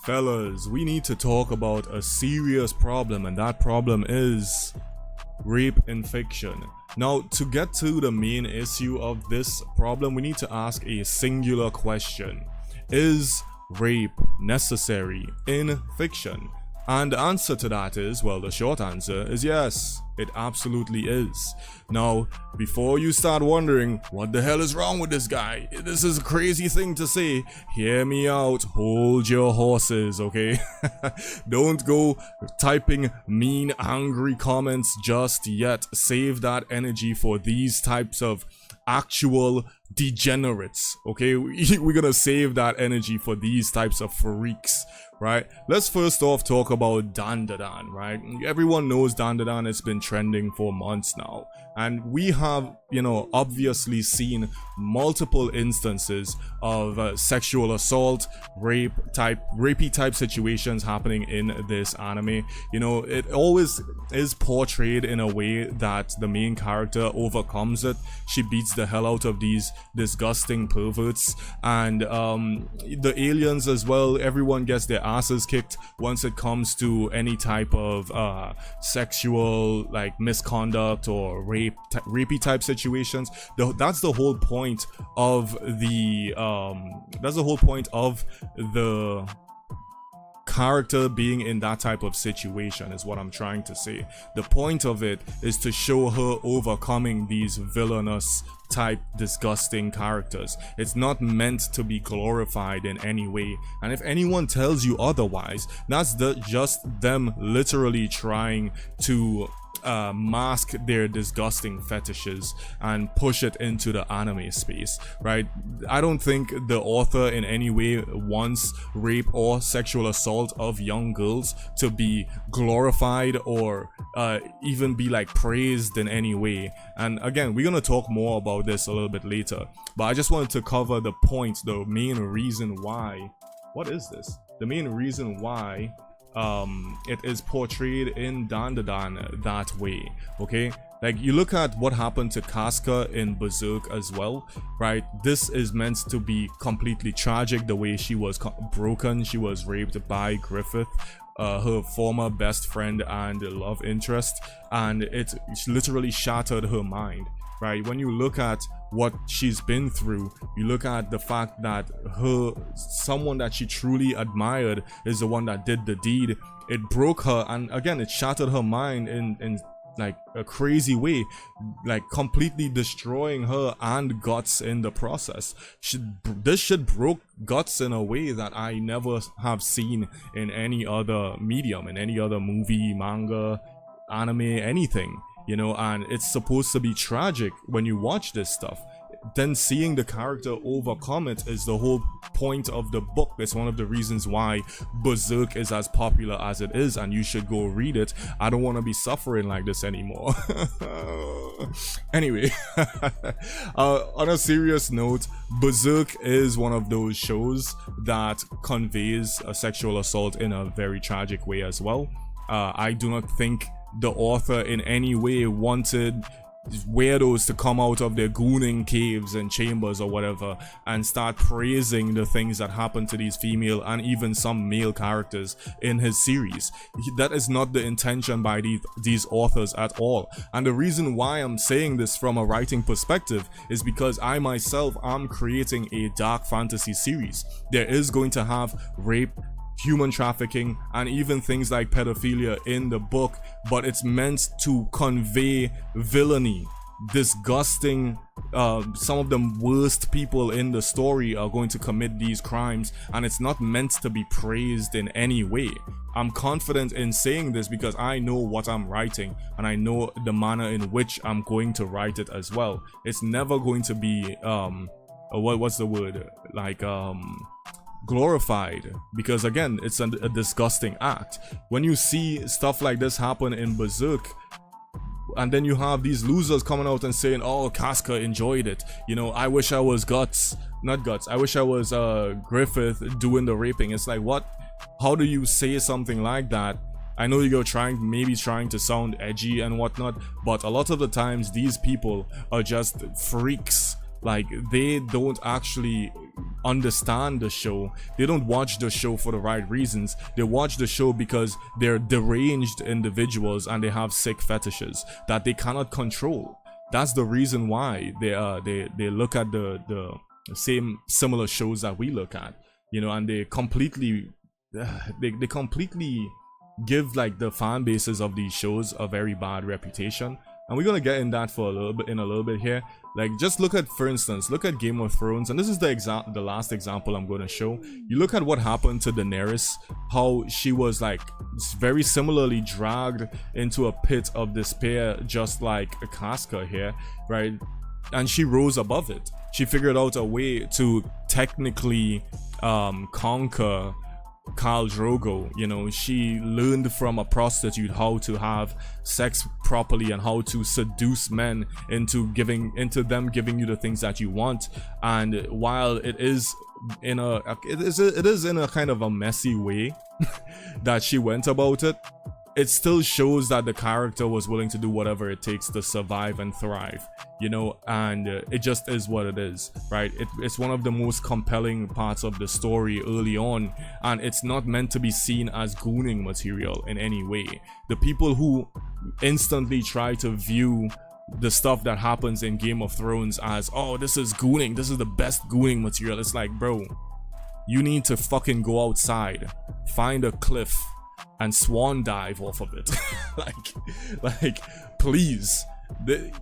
Fellas, we need to talk about a serious problem, and that problem is rape in fiction. Now, to get to the main issue of this problem, we need to ask a singular question. Is rape necessary in fiction? And the answer to that is, well, the short answer is yes, it absolutely is. Now, before you start wondering, what the hell is wrong with this guy? This is a crazy thing to say. Hear me out. Hold your horses, okay? Don't go typing mean, angry comments just yet. Save that energy for these types of actual degenerates, okay? We're gonna save that energy for these types of freaks, right? Let's first off talk about Dandadan, right? Everyone knows Dandadan has been trending for months now, and we have, obviously multiple instances of sexual assault, rapey type situations happening in this anime. It always is portrayed in a way that the main character overcomes it. She beats the hell out of these disgusting perverts, and the aliens as well. Everyone gets their asses kicked once it comes to any type of sexual misconduct or rapey type situations. That's the whole point of the character being in that type of situation, is what I'm trying to say. The point of it is to show her overcoming these villainous type disgusting characters. It's not meant to be glorified in any way, and if anyone tells you otherwise, that's just them literally trying to mask their disgusting fetishes and push it into the anime space, right? I don't think the author in any way wants rape or sexual assault of young girls to be glorified or even be praised in any way. And again, we're gonna talk more about this a little bit later, but I just wanted to cover the point, the main reason why. What is this? The main reason why it is portrayed in Dandadan that way, okay? You look at what happened to Casca in Berserk as well, right? This is meant to be completely tragic, the way she was broken. She was raped by Griffith, her former best friend and love interest, and it literally shattered her mind, right? When you look at what she's been through, you look at the fact that someone that she truly admired is the one that did the deed. It broke her, and again, it shattered her mind in a crazy way, completely destroying her and Guts in the process. This shit broke Guts in a way that I never have seen in any other medium, in any other movie, manga, anime, anything. And it's supposed to be tragic when you watch this stuff. Then seeing the character overcome it is the whole point of the book. It's one of the reasons why Berserk is as popular as it is, and you should go read it. I don't want to be suffering like this anymore. Anyway, on a serious note, Berserk is one of those shows that conveys a sexual assault in a very tragic way as well. I do not think the author in any way wanted weirdos to come out of their gooning caves and chambers or whatever and start praising the things that happen to these female and even some male characters in his series. That is not the intention by these authors at all. And the reason why I'm saying this from a writing perspective is because I myself am creating a dark fantasy series. There is going to have rape, human trafficking, and even things like pedophilia in the book, but it's meant to convey villainy, disgusting. Some of the worst people in the story are going to commit these crimes, and it's not meant to be praised in any way. I'm confident in saying this because I know what I'm writing, and I know the manner in which I'm going to write it as well. It's never going to be what's the word, glorified, because again, it's a disgusting act. When you see stuff like this happen in Berserk, and then you have these losers coming out and saying, oh, Casca enjoyed it, I wish I was I wish I was Griffith doing the raping. It's like, what? How do you say something like that? I know you're maybe trying to sound edgy and whatnot, but a lot of the times these people are just freaks. They don't actually understand the show. They don't watch the show for the right reasons. They watch the show because they're deranged individuals and they have sick fetishes that they cannot control. That's the reason why they look at the same similar shows that we look at, you know, and they completely give like the fan bases of these shows a very bad reputation. And we're gonna get in that for a little bit here. Like, just look at, for instance, look at Game of Thrones, and this is the last example I'm gonna show. You look at what happened to Daenerys, how she was like very similarly dragged into a pit of despair, just like a Casca here, right? And she rose above it. She figured out a way to technically conquer Khal Drogo. You know, she learned from a prostitute how to have sex properly and how to seduce men into them giving you the things that you want. And while it is in a kind of a messy way that she went about it, it still shows that the character was willing to do whatever it takes to survive and thrive, you know, and it just is what it is, right? It's one of the most compelling parts of the story early on, and it's not meant to be seen as gooning material in any way. The people who instantly try to view the stuff that happens in Game of Thrones as, oh, this is gooning, this is the best gooning material, it's like, bro, you need to fucking go outside, find a cliff, and swan dive off of it. like please,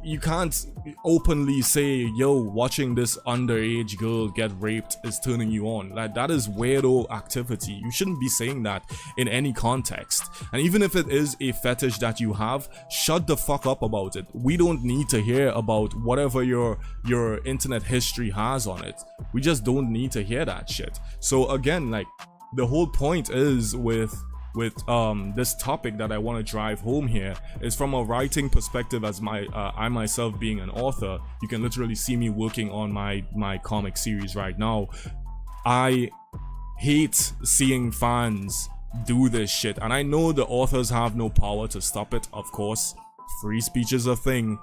you can't openly say, yo, watching this underage girl get raped is turning you on. Like, that is weirdo activity. You shouldn't be saying that in any context. And even if it is a fetish that you have, shut the fuck up about it. We don't need to hear about whatever your internet history has on it. We just don't need to hear that shit. So again, like, the whole point is with this topic that I want to drive home here is from a writing perspective. As I myself being an author, you can literally see me working on my comic series right now. I hate seeing fans do this shit, and I know the authors have no power to stop it. Of course, free speech is a thing,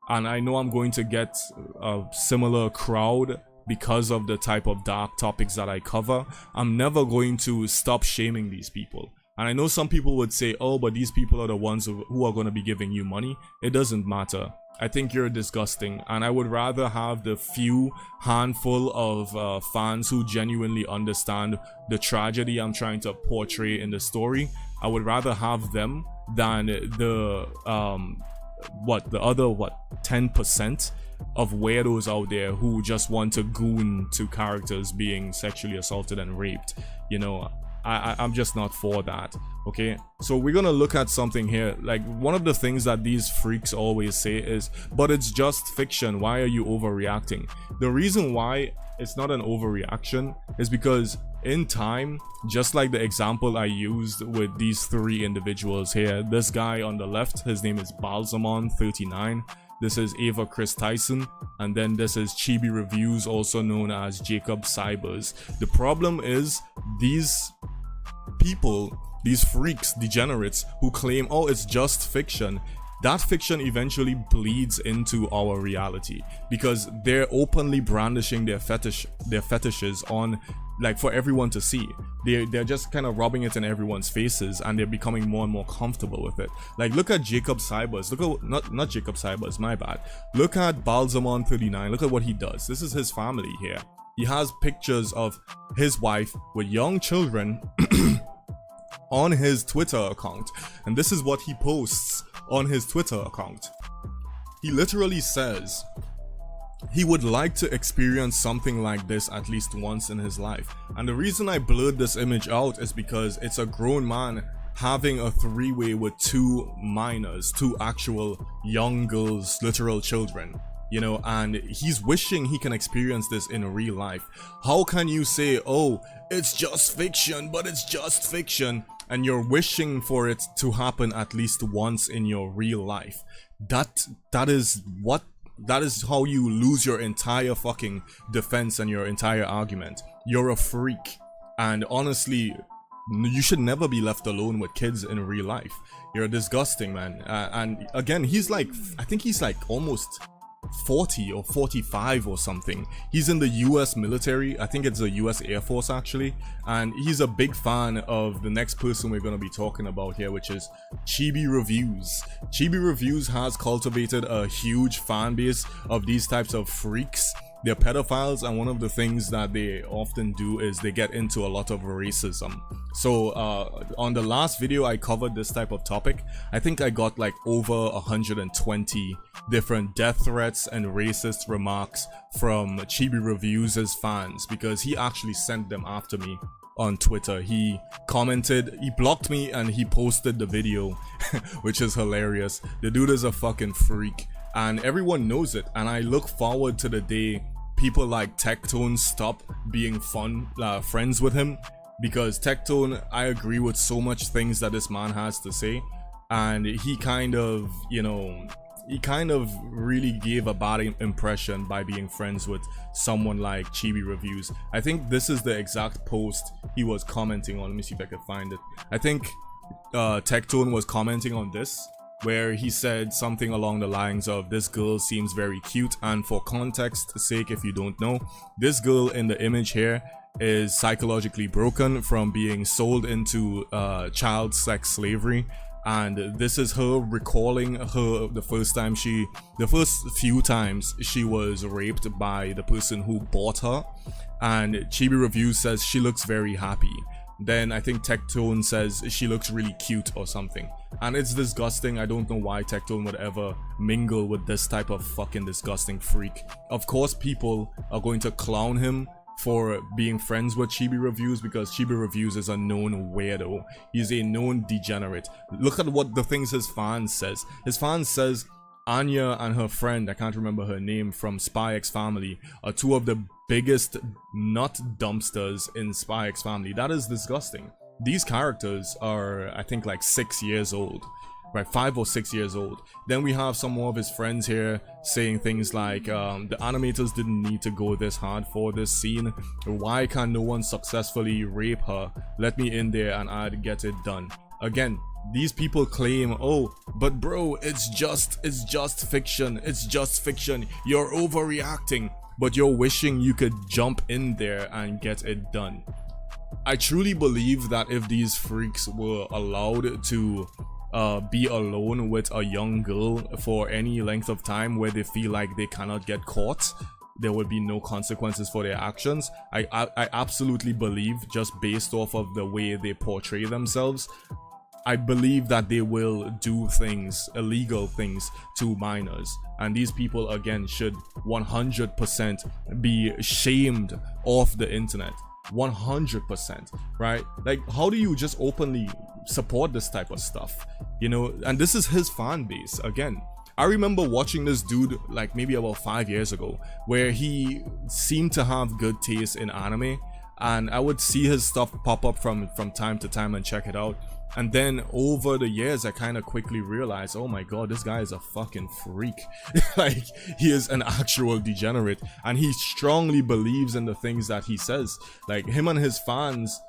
and I know I'm going to get a similar crowd because of the type of dark topics that I cover. I'm never going to stop shaming these people. And I know some people would say, oh, but these people are the ones who are going to be giving you money. It doesn't matter. I think you're disgusting, and I would rather have the few handful of fans who genuinely understand the tragedy I'm trying to portray in the story. I would rather have them than the other 10% of weirdos out there who just want to goon to characters being sexually assaulted and raped. You know, I'm just not for that. Okay, so we're gonna look at something here. Like, one of the things that these freaks always say is, but it's just fiction, why are you overreacting? The reason why it's not an overreaction is because in time, just like the example I used with these three individuals here, this guy on the left, his name is Balsamon39, this is Ava Chris Tyson, and then this is Chibi Reviews, also known as Jacob Cybers. The problem is, these people, these freaks, degenerates who claim, oh, it's just fiction, that fiction eventually bleeds into our reality because they're openly brandishing their fetishes on, like, for everyone to see. They're just kind of rubbing it in everyone's faces, and they're becoming more and more comfortable with it. Like, look at Jacob Cybers. Look at not Jacob Cybers, my bad. Look at Balsamon39. Look at what he does. This is his family here. He has pictures of his wife with young children on his Twitter account, and this is what he posts on his Twitter account. He literally says he would like to experience something like this at least once in his life. And the reason I blurred this image out is because it's a grown man having a three-way with two minors, two actual young girls, literal children, you know, and he's wishing he can experience this in real life. How can you say, oh, it's just fiction, but it's just fiction, and you're wishing for it to happen at least once in your real life? That is how you lose your entire fucking defense and your entire argument. You're a freak, and honestly, you should never be left alone with kids in real life. You're disgusting, man. And again, he's like, I think he's like almost 40 or 45 or something. He's in the US military. I think it's the US Air Force actually, and he's a big fan of the next person we're going to be talking about here, which is Chibi Reviews. Chibi Reviews has cultivated a huge fan base of these types of freaks. They're pedophiles, and one of the things that they often do is they get into a lot of racism. So on the last video I covered this type of topic. I think I got like over 120 different death threats and racist remarks from Chibi Reviews' fans, because he actually sent them after me on Twitter. He commented, he blocked me, and he posted the video, which is hilarious. The dude is a fucking freak, and everyone knows it, and I look forward to the day people like Tectone stop being friends with him, because Tectone, I agree with so much things that this man has to say, and he kind of, you know, he kind of really gave a bad impression by being friends with someone like Chibi Reviews. I think this is the exact post he was commenting on. Let me see if I can find it. I think Tectone was commenting on this, where he said something along the lines of, this girl seems very cute, and for context sake, if you don't know, this girl in the image here is psychologically broken from being sold into child sex slavery, and this is her recalling the first few times she was raped by the person who bought her, and Chibi Reviews says she looks very happy. Then I think Tectone says she looks really cute or something, and it's disgusting. I don't know why Tectone would ever mingle with this type of fucking disgusting freak. Of course people are going to clown him for being friends with Chibi Reviews, because Chibi Reviews is a known weirdo. He's a known degenerate. Look at what the things his fans says. His fans says Anya and her friend, I can't remember her name, from Spy X Family are two of the biggest nut dumpsters in Spy X Family. That is disgusting. These characters are, I think, like 6 years old, right? 5 or 6 years old. Then we have some more of his friends here saying things like, the animators didn't need to go this hard for this scene. Why can no one successfully rape her? Let me in there and I'd get it done. Again, these people claim, oh, but bro, it's just fiction. It's just fiction. You're overreacting. But you're wishing you could jump in there and get it done. I truly believe that if these freaks were allowed to be alone with a young girl for any length of time where they feel like they cannot get caught, there would be no consequences for their actions. I absolutely believe, just based off of the way they portray themselves, I believe that they will do things, illegal things, to minors. And these people, again, should 100% be shamed off the internet. 100%, right? Like, how do you just openly support this type of stuff? You know, and this is his fan base, again. I remember watching this dude like maybe about 5 years ago, where he seemed to have good taste in anime, and I would see his stuff pop up from time to time and check it out. And then over the years, I kind of quickly realized, oh my god, this guy is a fucking freak. Like, he is an actual degenerate, and he strongly believes in the things that he says. Like, him and his fans,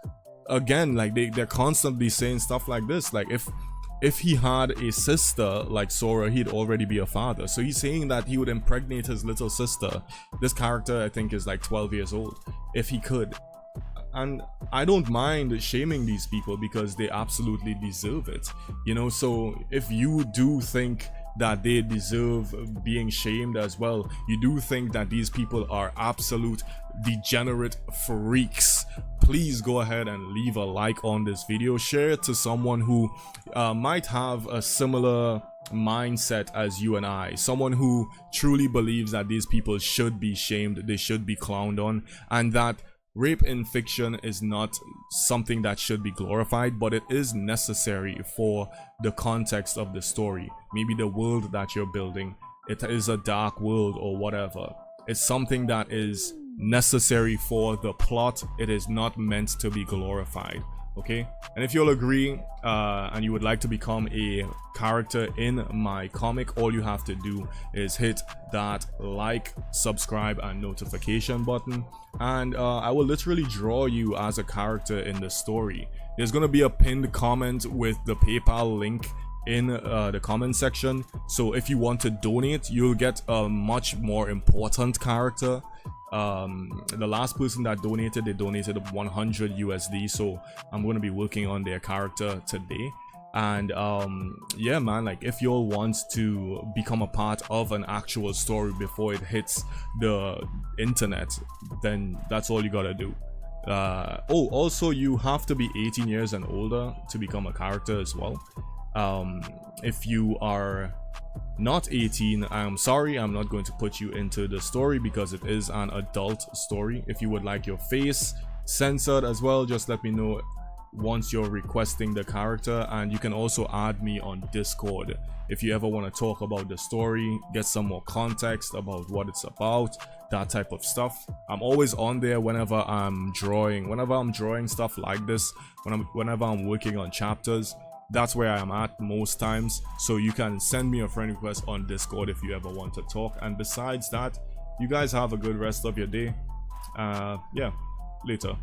again, like they're constantly saying stuff like this. Like, if he had a sister like Sora, he'd already be a father. So he's saying that he would impregnate his little sister. This character, I think, is like 12 years old, if he could. And I don't mind shaming these people because they absolutely deserve it, you know. So if you do think that they deserve being shamed as well, you do think that these people are absolute degenerate freaks, please go ahead and leave a like on this video. Share it to someone who might have a similar mindset as you and I, someone who truly believes that these people should be shamed, they should be clowned on, and that rape in fiction is not something that should be glorified, but it is necessary for the context of the story. Maybe the world that you're building, it is a dark world or whatever. It's something that is necessary for the plot. It is not meant to be glorified. Okay, and if you'll agree and you would like to become a character in my comic, all you have to do is hit that like, subscribe and notification button, and I will literally draw you as a character in the story. There's gonna be a pinned comment with the PayPal link in the comment section. So if you want to donate, you'll get a much more important character. The last person that donated, they donated 100 USD, so I'm going to be working on their character today. And yeah man, like if you all want to become a part of an actual story before it hits the internet, then that's all you gotta do. Oh, also you have to be 18 years and older to become a character as well. If you are not 18, I'm sorry, I'm not going to put you into the story because it is an adult story. If you would like your face censored as well, just let me know once you're requesting the character. And you can also add me on Discord if you ever want to talk about the story, get some more context about what it's about, that type of stuff. I'm always on there whenever I'm drawing stuff like this, whenever I'm working on chapters. That's where I'm at most times, so you can send me a friend request on Discord if you ever want to talk. And besides that, you guys have a good rest of your day. Yeah, later.